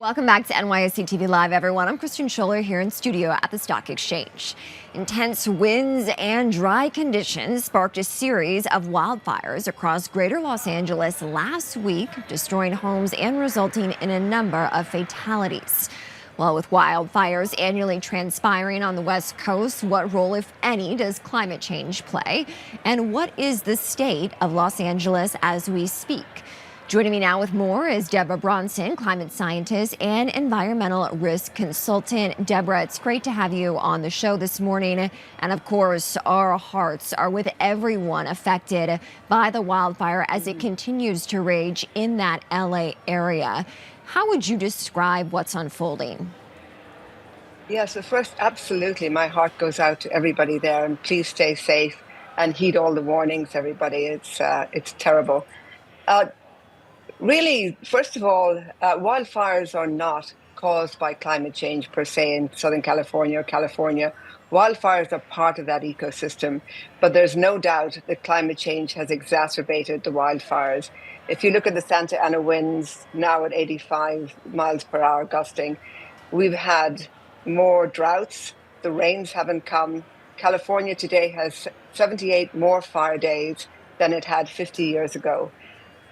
Welcome back to NYSE TV Live, everyone. I'm Kristen Scholler here in studio at the Stock Exchange. Intense winds and dry conditions sparked a series of wildfires across greater Los Angeles last week, destroying homes and resulting in a number of fatalities. Well, with wildfires annually transpiring on the West Coast, what role, if any, does climate change play? And what is the state of Los Angeles as we speak? Joining me now with more is Deborah Brosnan, climate scientist and environmental risk consultant. Deborah, it's great to have you on the show this morning. And of course, our hearts are with everyone affected by the wildfire as it continues to rage in that LA area. How would you describe what's unfolding? Yeah, so first, absolutely, my heart goes out to everybody there, and please stay safe and heed all the warnings, everybody. It's terrible. Uh, Really, first of all, wildfires are not caused by climate change per se in Southern California or California. Wildfires are part of that ecosystem, but there's no doubt that climate change has exacerbated the wildfires. If you look at the Santa Ana winds now at 85 miles per hour gusting, we've had more droughts. The rains haven't come. California today has 78 more fire days than it had 50 years ago.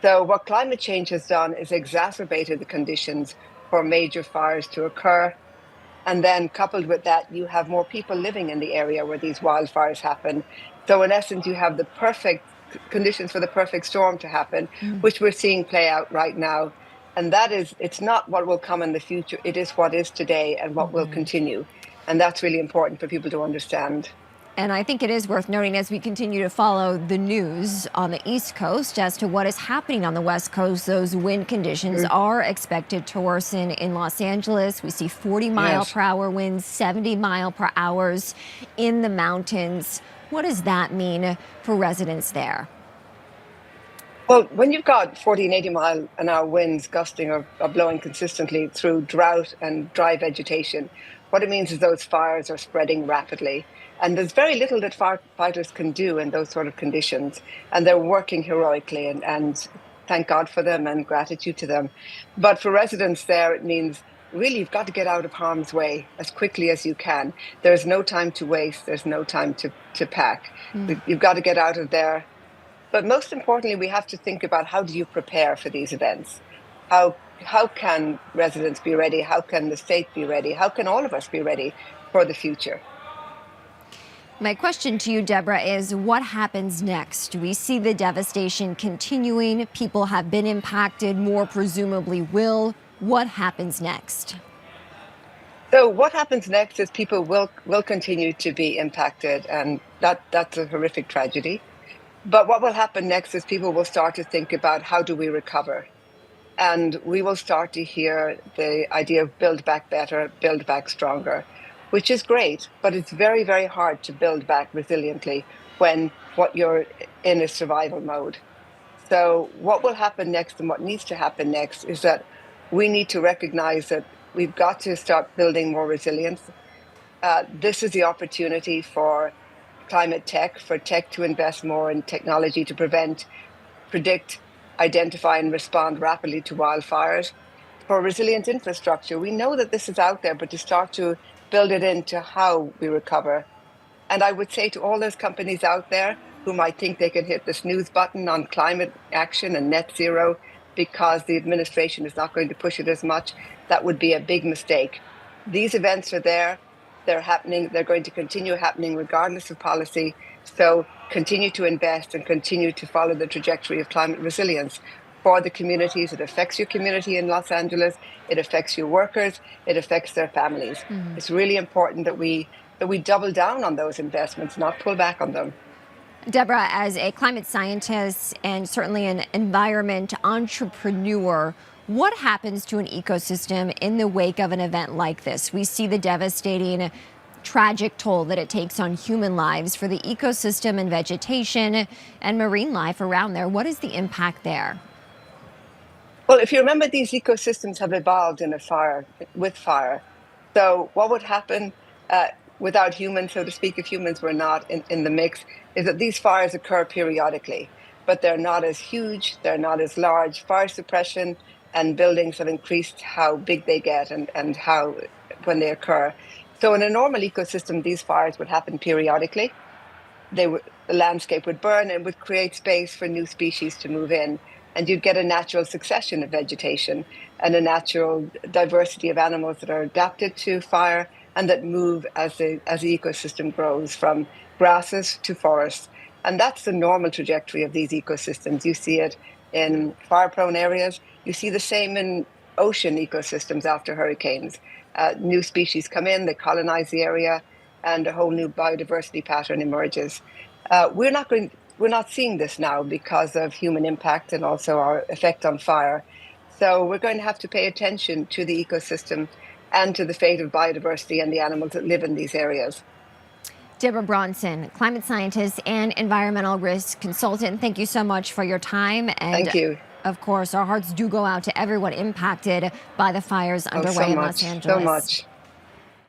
So what climate change has done is exacerbated the conditions for major fires to occur. And then coupled with that, you have more people living in the area where these wildfires happen. So in essence, you have the perfect conditions for the perfect storm to happen, which we're seeing play out right now. And that is, it's not what will come in the future. It is what is today and what will continue. And that's really important for people to understand. And I think it is worth noting as we continue to follow the news on the East Coast as to what is happening on the West Coast. Those wind conditions are expected to worsen in Los Angeles. We see 40-mile-per-hour winds, 70-mile-per-hours in the mountains. What does that mean for residents there? Well, when you've got 40 and 80-mile-an-hour winds gusting or blowing consistently through drought and dry vegetation, what it means is those fires are spreading rapidly. And there's very little that firefighters can do in those sort of conditions. And they're working heroically, and thank God for them and gratitude to them. But for residents there, it means really you've got to get out of harm's way as quickly as you can. There's no time to waste. There's no time to pack. You've got to get out of there. But most importantly, we have to think about how do you prepare for these events? How can residents be ready? How can the state be ready? How can all of us be ready for the future? My question to you, Deborah, is what happens next? We see the devastation continuing. People have been impacted, more presumably will. What happens next? So what happens next is people will continue to be impacted, and that's a horrific tragedy. But what will happen next is people will start to think about how do we recover? And we will start to hear the idea of build back better, build back stronger, which is great, but it's very, very hard to build back resiliently when what you're in is survival mode. So what will happen next and what needs to happen next is that we need to recognize that we've got to start building more resilience. This is the opportunity for climate tech, for tech to invest more in technology to prevent, predict, identify, and respond rapidly to wildfires. For resilient infrastructure, we know that this is out there, but to start to build it into how we recover. And I would say to all those companies out there who might think they can hit the snooze button on climate action and net zero because the administration is not going to push it as much, that would be a big mistake. These events are there. They're happening. They're going to continue happening regardless of policy. So continue to invest and continue to follow the trajectory of climate resilience for the communities. It affects your community in Los Angeles. It affects your workers. It affects their families. It's really important that we double down on those investments, not pull back on them. Deborah, as a climate scientist and certainly an environment entrepreneur, what happens to an ecosystem in the wake of an event like this? We see the devastating, tragic toll that it takes on human lives for the ecosystem and vegetation and marine life around there. What is the impact there? Well, if you remember, these ecosystems have evolved with fire. So what would happen without humans, so to speak, if humans were not in the mix, is that these fires occur periodically, but they're not as huge, they're not as large. Fire suppression and buildings have increased how big they get and how when they occur. So in a normal ecosystem, these fires would happen periodically. The landscape would burn and would create space for new species to move in. And you'd get a natural succession of vegetation and a natural diversity of animals that are adapted to fire and that move as the ecosystem grows from grasses to forests. And that's the normal trajectory of these ecosystems. You see it in fire-prone areas. You see the same in ocean ecosystems after hurricanes. New species come in, they colonize the area, and a whole new biodiversity pattern emerges. We're not seeing this now because of human impact and also our effect on fire. So we're going to have to pay attention to the ecosystem and to the fate of biodiversity and the animals that live in these areas. Deborah Brosnan, climate scientist and environmental risk consultant, thank you so much for your time. And Thank you. of course, our hearts do go out to everyone impacted by the fires Oh, underway so in much, Los Angeles. so much.